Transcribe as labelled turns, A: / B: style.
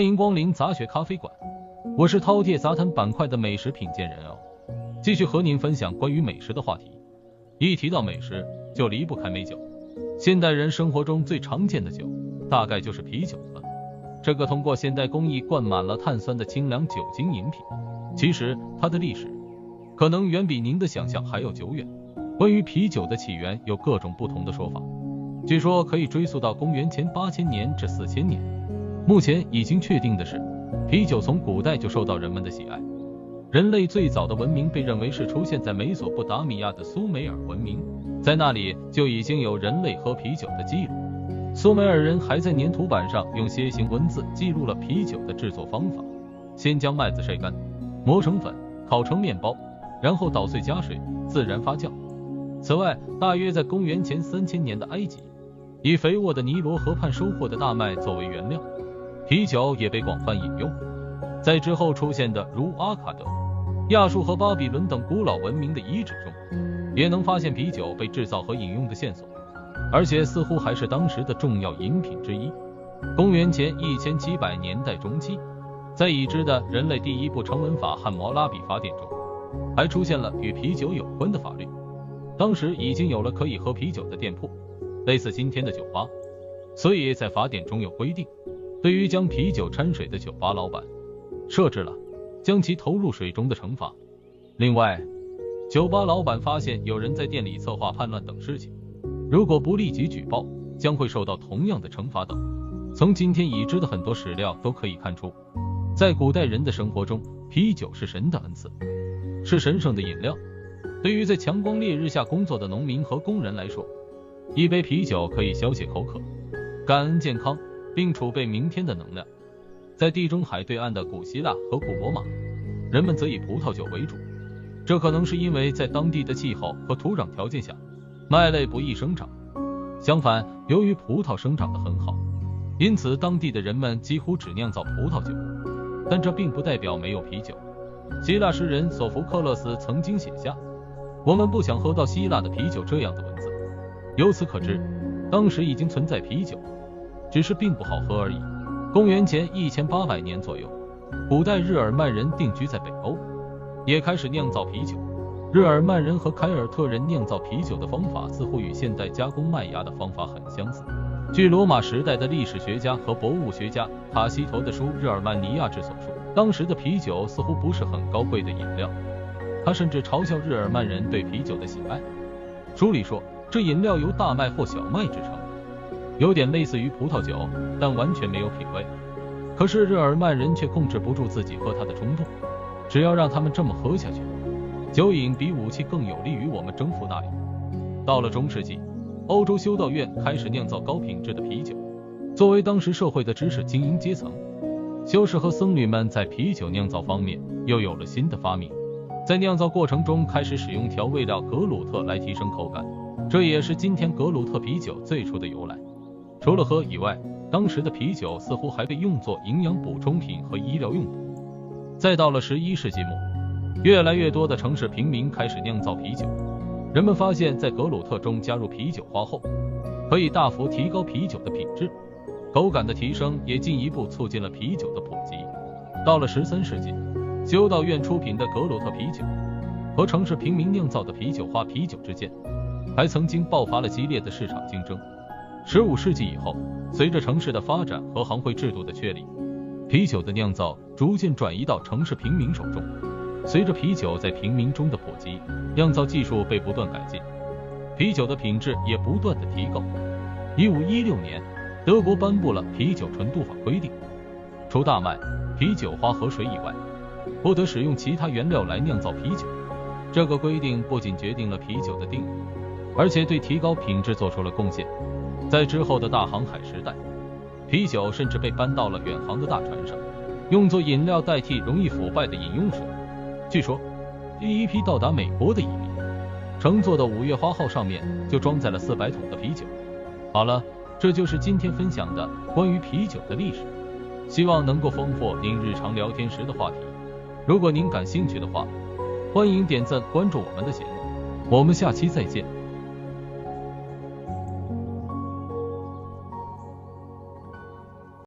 A: 欢迎光临杂学咖啡馆，我是饕餮杂谈板块的美食品鉴人哦，继续和您分享关于美食的话题。一提到美食，就离不开美酒。现代人生活中最常见的酒，大概就是啤酒了。这个通过现代工艺灌满了碳酸的清凉酒精饮品，其实它的历史可能远比您的想象还要久远。关于啤酒的起源有各种不同的说法，据说可以追溯到公元前8000年至4000年。目前已经确定的是，啤酒从古代就受到人们的喜爱。人类最早的文明被认为是出现在美索不达米亚的苏美尔文明，在那里就已经有人类喝啤酒的记录。苏美尔人还在粘土板上用楔形文字记录了啤酒的制作方法：先将麦子晒干，磨成粉，烤成面包，然后捣碎加水，自然发酵。此外，大约在公元前3000年的埃及，以肥沃的尼罗河畔收获的大麦作为原料，啤酒也被广泛饮用。在之后出现的如阿卡德、亚述和巴比伦等古老文明的遗址中，也能发现啤酒被制造和饮用的线索，而且似乎还是当时的重要饮品之一。公元前1700年代中期，在已知的人类第一部成文法《汉谟拉比法典》中，还出现了与啤酒有关的法律。当时已经有了可以喝啤酒的店铺，类似今天的酒吧，所以在法典中有规定，对于将啤酒掺水的酒吧老板，设置了将其投入水中的惩罚。另外，酒吧老板发现有人在店里策划叛乱等事情，如果不立即举报，将会受到同样的惩罚等。从今天已知的很多史料都可以看出，在古代人的生活中，啤酒是神的恩赐，是神圣的饮料。对于在强光烈日下工作的农民和工人来说，一杯啤酒可以消解口渴，感恩健康，并储备明天的能量。在地中海对岸的古希腊和古罗马，人们则以葡萄酒为主，这可能是因为在当地的气候和土壤条件下，麦类不易生长。相反，由于葡萄生长得很好，因此当地的人们几乎只酿造葡萄酒。但这并不代表没有啤酒。希腊诗人索福克勒斯曾经写下我们不想喝到希腊的啤酒这样的文字。由此可知，当时已经存在啤酒，只是并不好喝而已。公元前1800年左右，古代日耳曼人定居在北欧，也开始酿造啤酒。日耳曼人和凯尔特人酿造啤酒的方法似乎与现代加工麦芽的方法很相似。据罗马时代的历史学家和博物学家塔西佗的书《日耳曼尼亚志》所述，当时的啤酒似乎不是很高贵的饮料，他甚至嘲笑日耳曼人对啤酒的喜爱。书里说，这饮料由大麦或小麦制成，有点类似于葡萄酒，但完全没有品味。可是日耳曼人却控制不住自己喝它的冲动，只要让他们这么喝下去，酒瘾比武器更有利于我们征服那里。到了中世纪，欧洲修道院开始酿造高品质的啤酒。作为当时社会的知识精英阶层，修士和僧侣们在啤酒酿造方面又有了新的发明。在酿造过程中开始使用调味料格鲁特来提升口感，这也是今天格鲁特啤酒最初的由来。除了喝以外，当时的啤酒似乎还被用作营养补充品和医疗用途。再到了11世纪末，越来越多的城市平民开始酿造啤酒。人们发现在格鲁特中加入啤酒花后，可以大幅提高啤酒的品质，口感的提升也进一步促进了啤酒的普及。到了13世纪，修道院出品的格鲁特啤酒和城市平民酿造的啤酒花啤酒之间还曾经爆发了激烈的市场竞争。15世纪以后，随着城市的发展和行会制度的确立，啤酒的酿造逐渐转移到城市平民手中。随着啤酒在平民中的普及，酿造技术被不断改进，啤酒的品质也不断的提高。1516年，德国颁布了啤酒纯度法规定，除大麦、啤酒花和水以外，不得使用其他原料来酿造啤酒。这个规定不仅决定了啤酒的定义，而且对提高品质做出了贡献。在之后的大航海时代，啤酒甚至被搬到了远航的大船上，用作饮料代替容易腐败的饮用水。据说，第一批到达美国的移民乘坐的5月花号上面就装载了400桶的啤酒。好了，这就是今天分享的关于啤酒的历史，希望能够丰富您日常聊天时的话题。如果您感兴趣的话，欢迎点赞关注我们的节目，我们下期再见。